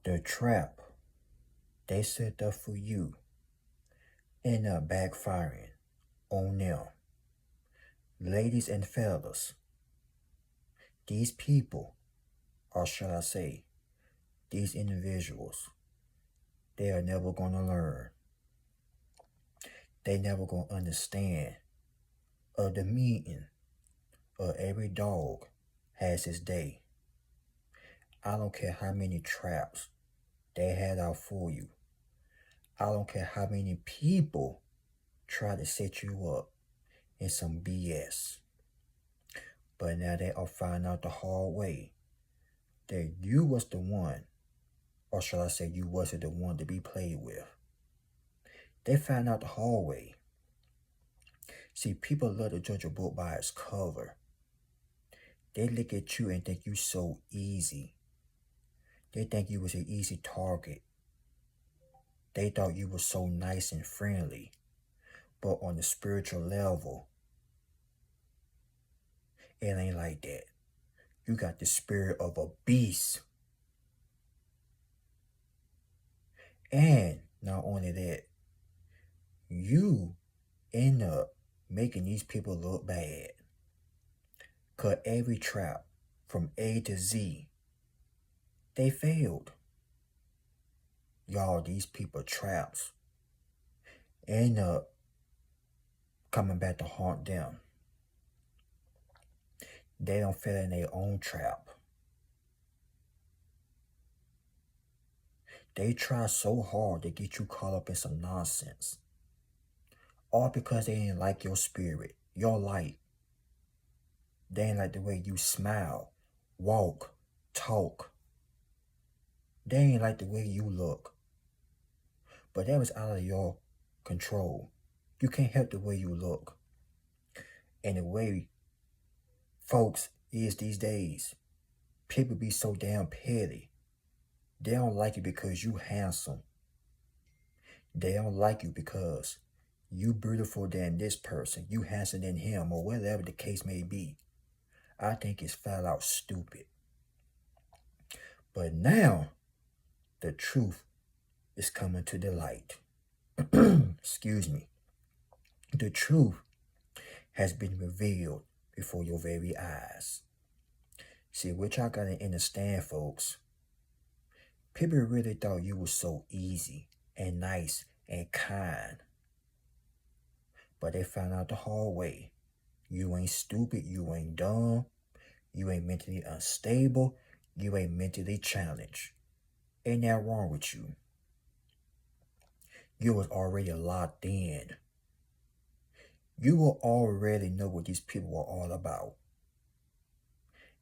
The trap they set up for you end up backfiring on them. Ladies and fellas, these people, or shall I say, these individuals, they are never going to learn. They never going to understand of the meaning of every dog has his day. I don't care how many traps they had out for you. I don't care how many people try to set you up in some BS. But now they are finding out the hard way that you was the one, or shall I say you wasn't the one to be played with. They found out the hard way. See, people love to judge a book by its cover. They look at you and think you so easy. They think you was an easy target. They thought you were so nice and friendly. But on the spiritual level, it ain't like that. You got the spirit of a beast. And not only that, you end up making these people look bad. Cause every trap from A to Z, they failed. Y'all, these people traps end up coming back to haunt them. They don't fit in their own trap. They try so hard to get you caught up in some nonsense. All because they ain't like your spirit, your light. They ain't like the way you smile, walk, talk. They ain't like the way you look. But that was out of your control. You can't help the way you look. And the way folks is these days, people be so damn petty. They don't like you because you handsome. They don't like you because you beautiful than this person, you handsome than him, or whatever the case may be. I think it's flat out stupid. But now, the truth is coming to the light. Excuse me. The truth has been revealed before your very eyes. See, what y'all gotta understand, folks. People really thought you were so easy and nice and kind. But they found out the hard way. You ain't stupid, you ain't dumb, you ain't mentally unstable, you ain't mentally challenged. Ain't that wrong with you? You was already locked in. You will already know what these people were all about.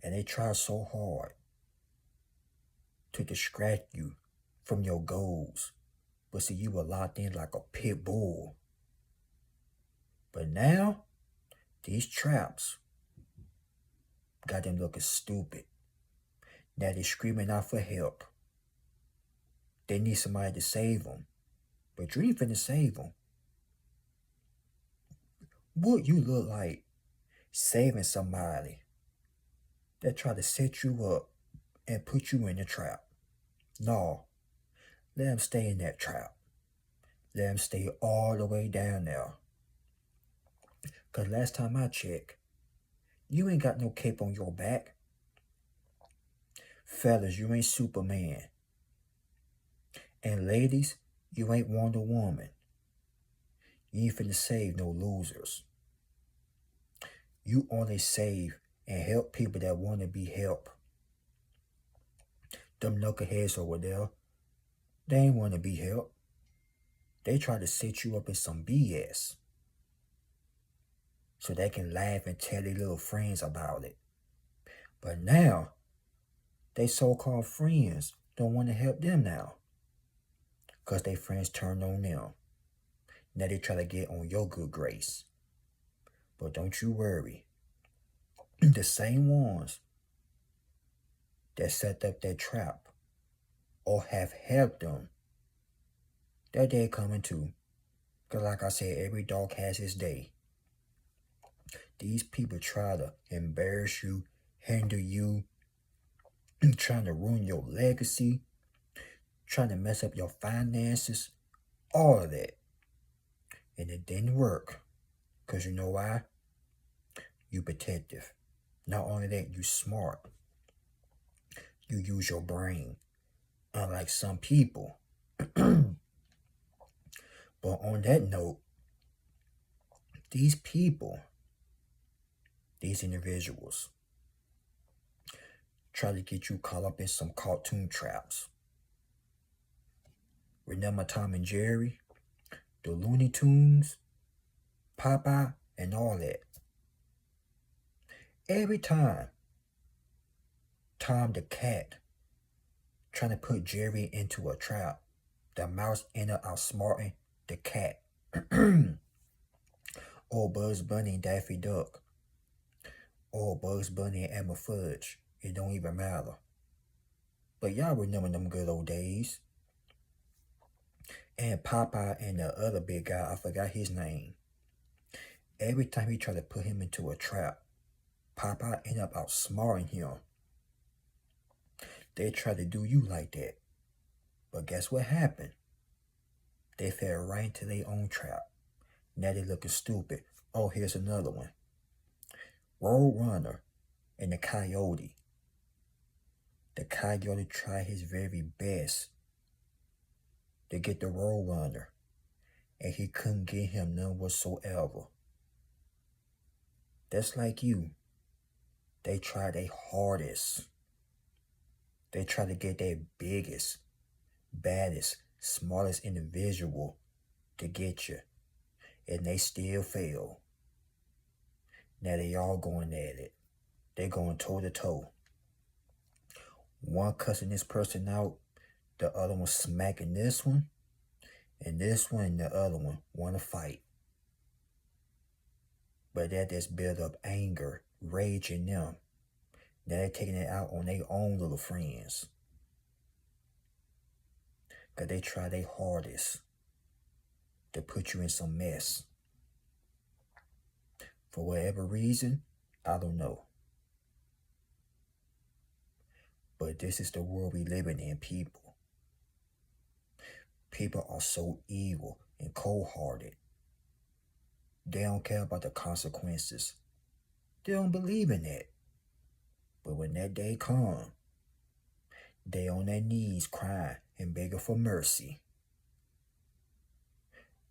And they try so hard to distract you from your goals. But see, you were locked in like a pit bull. But now, these traps got them looking stupid. Now they're screaming out for help. They need somebody to save them. But you ain't finna save them. What you look like saving somebody that try to set you up and put you in the trap? No. Let them stay in that trap. Let them stay all the way down there. Because last time I checked, you ain't got no cape on your back. Fellas, you ain't Superman. And ladies, you ain't Wonder Woman. You ain't finna save no losers. You only save and help people that want to be helped. Them knuckleheads over there, they ain't want to be helped. They try to set you up in some BS so they can laugh and tell their little friends about it. But now, they so-called friends don't want to help them now because their friends turned on them. Now they try to get on your good grace. But don't you worry. The same ones that set up that trap or have helped them, that day coming too. Because like I said, every dog has his day. These people try to embarrass you, hinder you, trying to ruin your legacy, trying to mess up your finances, all of that. And it didn't work. Because you know why? You protective. Not only that, you smart. You use your brain. Unlike some people. But on that note, these people, these individuals, try to get you caught up in some cartoon traps. Remember Tom and Jerry, the Looney Tunes, Popeye, and all that. Every time Tom the cat trying to put Jerry into a trap, the mouse ended up outsmarting the cat. Or Bugs Bunny and Daffy Duck. Or Bugs Bunny and Elmer Fudge. It don't even matter. But y'all remember them good old days. And Popeye and the other big guy, I forgot his name. Every time he tried to put him into a trap, Popeye ended up outsmarting him. They tried to do you like that. But guess what happened? They fell right into their own trap. Now they looking stupid. Oh, here's another one. Roadrunner and the Coyote. The Coyote tried his very best to get the Roadrunner, and he couldn't get him none whatsoever. That's like you. They tried their hardest. They tried to get their biggest, baddest, smartest individual to get you, and they still fail. Now they all going at it. They going toe to toe. One cussing this person out, the other one smacking this one, and this one and the other one want to fight. But that just build up anger, rage in them. Now they're taking it out on their own little friends. Because they try their hardest to put you in some mess. For whatever reason, I don't know. But this is the world we living in, people. People are so evil and cold-hearted. They don't care about the consequences. They don't believe in that. But when that day comes, they on their knees crying and begging for mercy.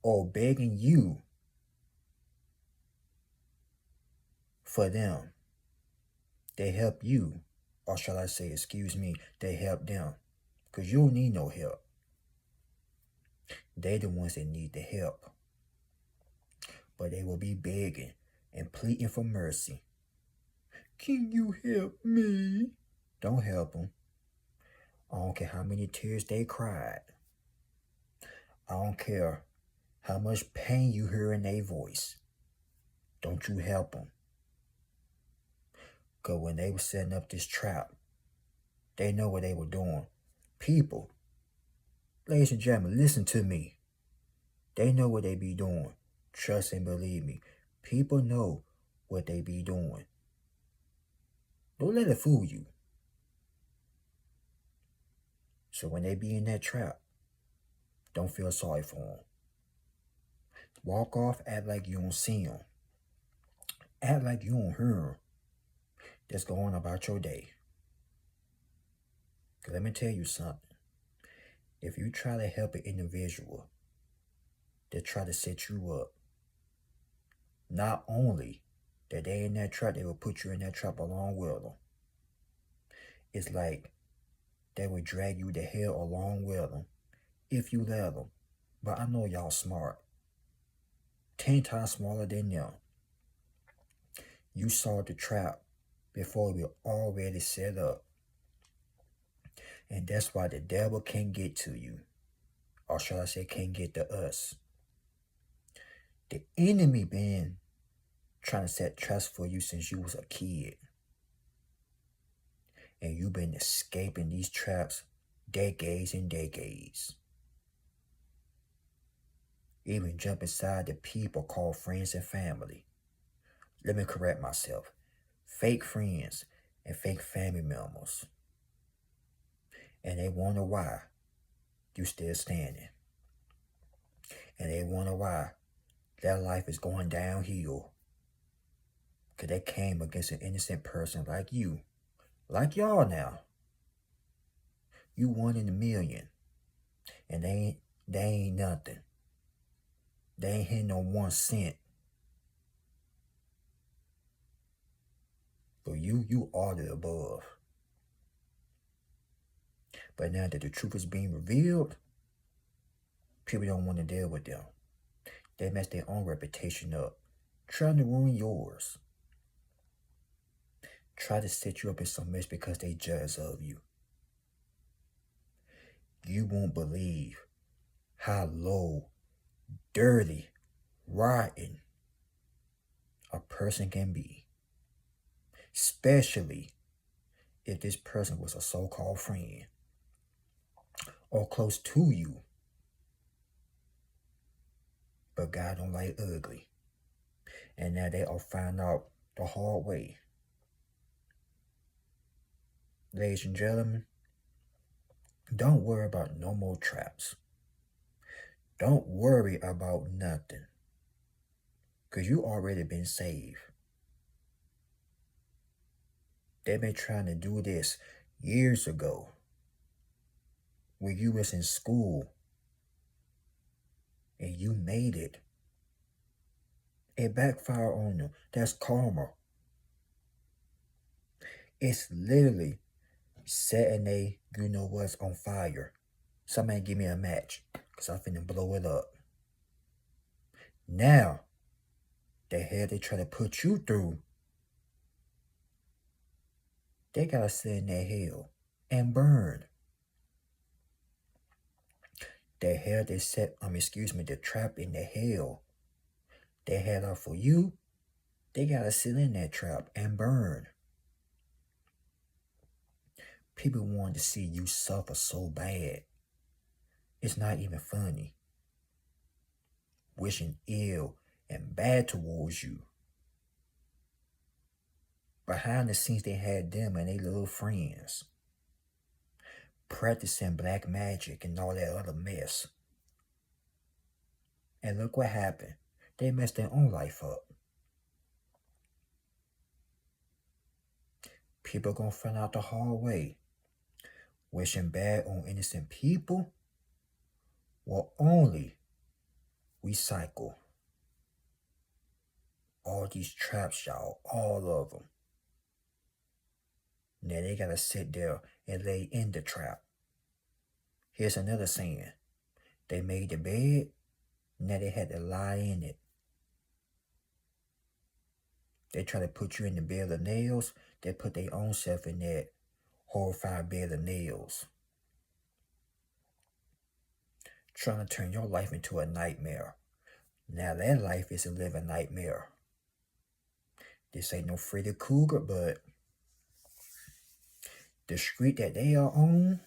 Or begging you for them. They help you. Or shall I say, excuse me, they help them. Because you don't need no help. They the ones that need the help. But they will be begging and pleading for mercy. Can you help me? Don't help them. I don't care how many tears they cried. I don't care how much pain you hear in their voice. Don't you help them. Because when they were setting up this trap, they know what they were doing. People, ladies and gentlemen, listen to me. They know what they be doing. Trust and believe me. People know what they be doing. Don't let it fool you. So when they be in that trap, don't feel sorry for them. Walk off, act like you don't see them. Act like you don't hear them. Just go on about your day. Because let me tell you something. If you try to help an individual that try to set you up, not only that they in that trap, they will put you in that trap along with them. It's like they will drag you to hell along with them if you let them. But I know y'all smart. 10 times smaller than them. You saw the trap before it was already set up. And that's why the devil can't get to you. Or shall I say, can't get to us. The enemy been trying to set traps for you since you was a kid. And you've been escaping these traps decades and decades. Even jump inside the people called friends and family. Let me correct myself. Fake friends and fake family members. And they wonder why. you still standing. And they wonder why their life is going downhill. Because they came against an innocent person like you. Like y'all now. You 1 in a million. And they ain't nothing. They ain't hitting no 1 cent. But you are the above. But now that the truth is being revealed, people don't want to deal with them. They mess their own reputation up, trying to ruin yours. Try to set you up in some mess because they jealous of you. You won't believe how low, dirty, rotten a person can be. Especially if this person was a so-called friend or close to you. But God don't like ugly. And now they all find out the hard way. Ladies and gentlemen, don't worry about no more traps. Don't worry about nothing. Because you already been saved. They've been trying to do this years ago. When you was in school. And you made it. It backfired on you. That's karma. It's literally setting a you know what's on fire. Somebody give me a match. Because I'm finna blow it up. Now, the hell they try to put you through. They gotta sit in that hell and burn. The hell they set, the trap in the hell they had out for you, they gotta sit in that trap and burn. People want to see you suffer so bad. It's not even funny. Wishing ill and bad towards you. Behind the scenes, they had them and their little friends. Practicing black magic and all that other mess. And look what happened. They messed their own life up. People gonna find out the hard way. Wishing bad on innocent people will only recycle. All these traps, y'all. All of them. Now they gotta sit there and lay in the trap. Here's another saying. They made the bed, now they had to lie in it. They try to put you in the bed of nails, they put their own self in that horrified bed of nails. Trying to turn your life into a nightmare. Now that life is a living nightmare. This ain't no Freddy Krueger, but the street that they are on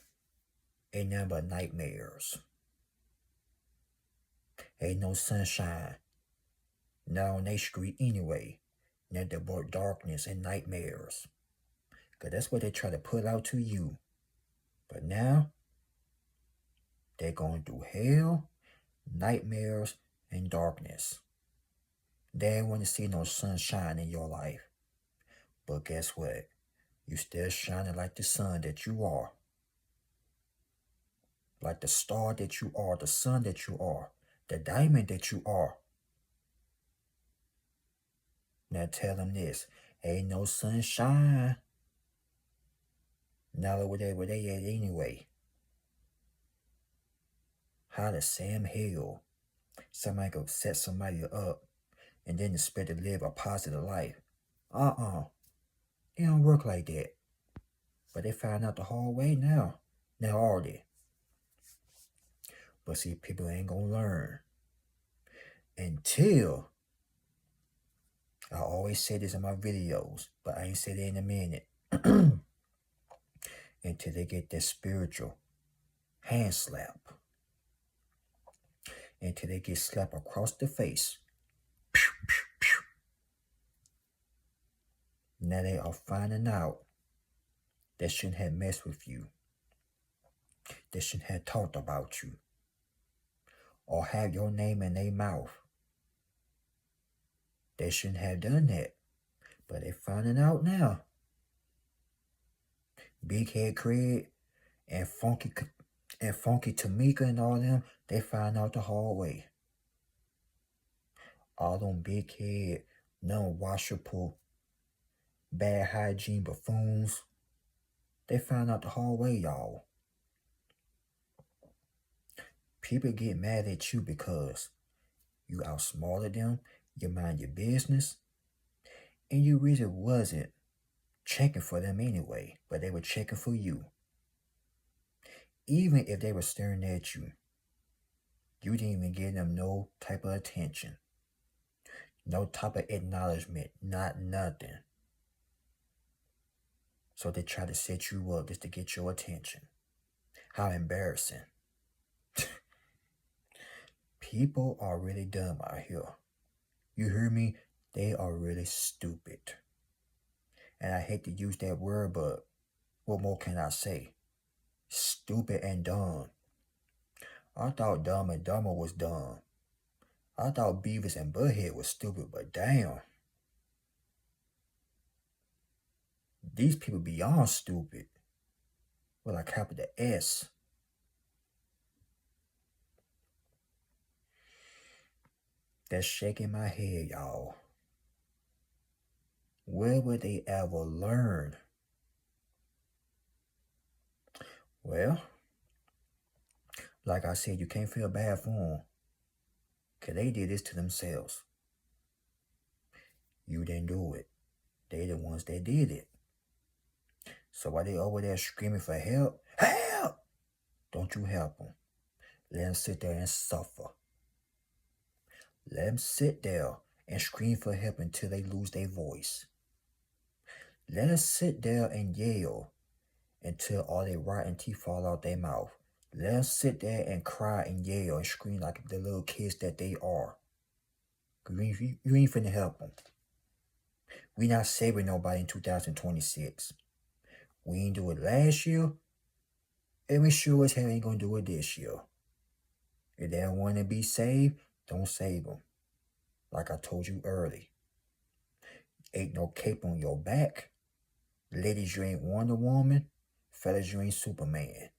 ain't nothing but nightmares. Ain't no sunshine. Not on their street anyway. Nothing but darkness and nightmares. Because that's what they try to put out to you. But now, they're going through hell, nightmares, and darkness. They ain't want to see no sunshine in your life. But guess what? You still shining like the sun that you are. Like the star that you are, the sun that you are, the diamond that you are. Now tell them this. Ain't no sunshine. Not over there where they at anyway. How the Sam hell somebody go set somebody up and then expect to live a positive life? It don't work like that. But they found out the hard way now. Now are they? But see, people ain't gonna learn. Until, I always say this in my videos, but I ain't say it in a minute. Until they get that spiritual hand slap. Until they get slapped across the face. Pew, pew, pew. Now they are finding out they shouldn't have messed with you. they shouldn't have talked about you or have your name in their mouth. They shouldn't have done that, but they finding out now. Big Head Craig and Funky Tamika and all them, they find out the hard way. All them big head, non-washable, bad hygiene buffoons, they find out the hard way, y'all. People get mad at you because you outsmarted them, you mind your business, and you really wasn't checking for them anyway, but they were checking for you. Even if they were staring at you, you didn't even give them no type of attention, no type of acknowledgement, not nothing. So they try to set you up just to get your attention. How embarrassing. People are really dumb out here. You hear me? They are really stupid. And I hate to use that word, but what more can I say? Stupid and dumb. I thought Dumb and Dumber was dumb. I thought Beavis and Butthead was stupid, but damn. These people beyond stupid. With a capital S. That's shaking my head, y'all. Where would they ever learn? Well, like I said, you can't feel bad for them. Because they did this to themselves. You didn't do it. They the ones that did it. So while they over there screaming for help, help! Don't you help them. Let them sit there and suffer. Let them sit there and scream for help until they lose their voice. Let them sit there and yell until all their rotten teeth fall out their mouth. Let them sit there and cry and yell and scream like the little kids that they are. You ain't finna help them. We not saving nobody in 2026. We ain't do it last year, and we sure as hell ain't gonna do it this year. If they don't want to be saved, don't save them. Like I told you early. Ain't no cape on your back. Ladies, you ain't Wonder Woman. Fellas, you ain't Superman.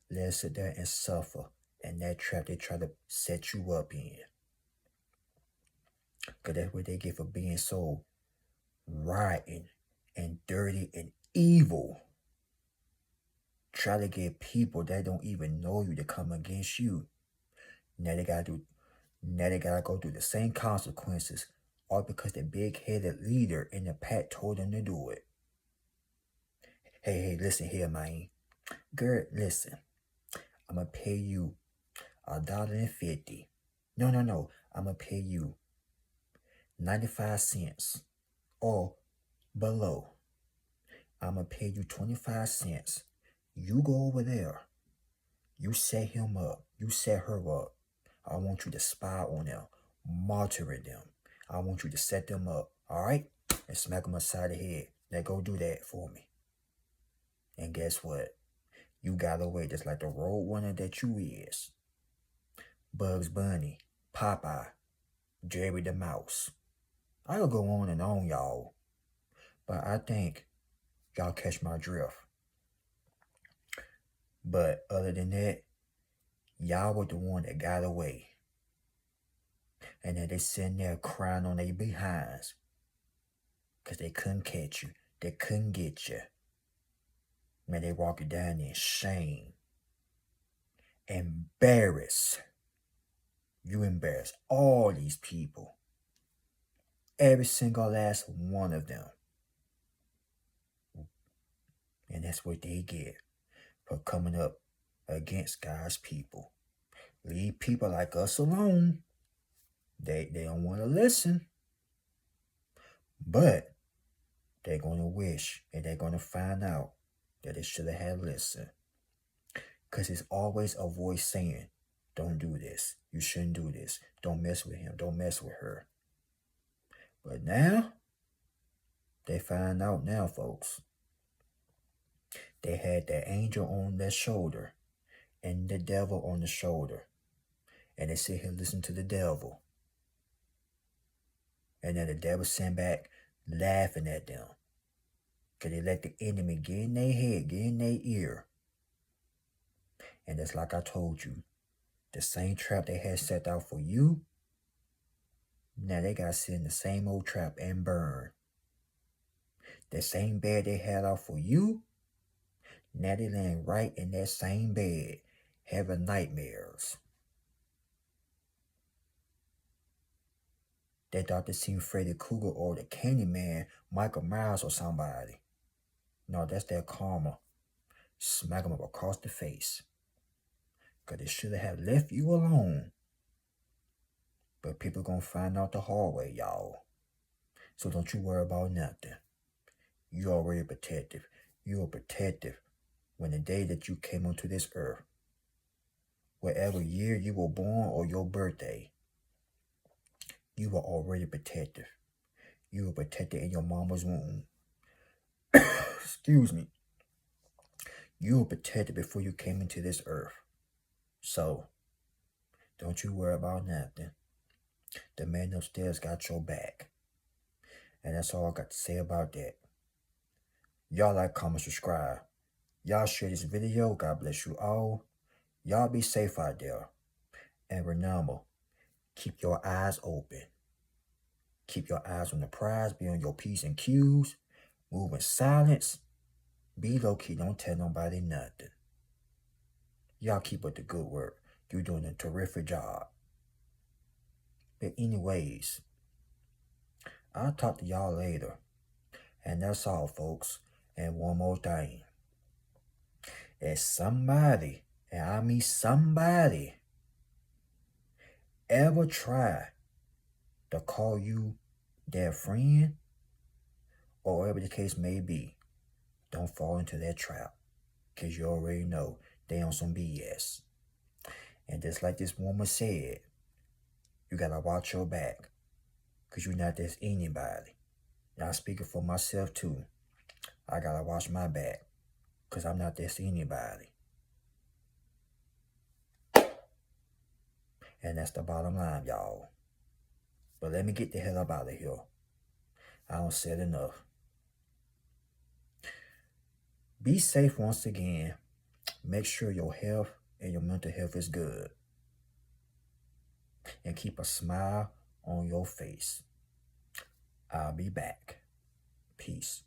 Let's sit there and suffer in that trap they try to set you up in. Because that's what they get for being so rotten and dirty and evil. Try to get people that don't even know you to come against you. Now they gotta go through the same consequences, all because the big-headed leader in the pack told them to do it. Hey, listen here, man. Girl, listen. I'm gonna pay you $1.50. No. I'm gonna pay you 95 cents or below. I'm gonna pay you 25 cents. You go over there. You set him up. You set her up. I want you to spy on them, monitor them. I want you to set them up, all right? And smack them upside the head. Now go do that for me. And guess what? You got away just like the road runner that you is. Bugs Bunny, Popeye, Jerry the Mouse. I could go on and on, y'all. But I think y'all catch my drift. But other than that, y'all were the one that got away. And then they sitting there crying on their behinds. Because they couldn't catch you. They couldn't get you. Man, they walk you down in shame. Embarrass. You embarrass all these people. Every single last one of them. And that's what they get for coming up against God's people. Leave people like us alone. They don't want to listen. But they're going to wish and they're going to find out that they should have had listened. Because it's always a voice saying, don't do this. You shouldn't do this. Don't mess with him. Don't mess with her. But now, they find out now, folks. They had that angel on their shoulder and the devil on the shoulder. And they sit here listening to the devil. And then the devil sent back laughing at them. Because they let the enemy get in their head, get in their ear. And that's like I told you. The same trap they had set out for you, now they got to sit in the same old trap and burn. That same bed they had out for you, now they laying right in that same bed, having nightmares. They thought they seen Freddy Krueger or the Candyman, Michael Myers or somebody. No, that's their karma. Smack them up across the face. Because they should have left you alone. But people gonna find out the hard way, y'all. So don't you worry about nothing. You already protective. You are protective when the day that you came onto this earth. Whatever year you were born or your birthday, you were already protective. You were protected in your mama's womb. Excuse me. You were protected before you came into this earth. So, don't you worry about nothing. The man upstairs got your back. And that's all I got to say about that. Y'all like, comment, subscribe. Y'all share this video. God bless you all. Y'all be safe out there. And remember, keep your eyes open. Keep your eyes on the prize. Be on your P's and Q's. Move in silence. Be low-key. Don't tell nobody nothing. Y'all keep up the good work. You're doing a terrific job. But anyways, I'll talk to y'all later. And that's all, folks. And one more thing. If somebody, and I mean somebody, ever try to call you their friend, or whatever the case may be, don't fall into that trap. Because you already know they on some BS. And just like this woman said, you got to watch your back. Because you're not just anybody. Now, I'm speaking for myself too. I got to watch my back. Because I'm not just anybody. And that's the bottom line, y'all. But let me get the hell up out of here. I don't said enough. Be safe once again. Make sure your health and your mental health is good. And keep a smile on your face. I'll be back. Peace.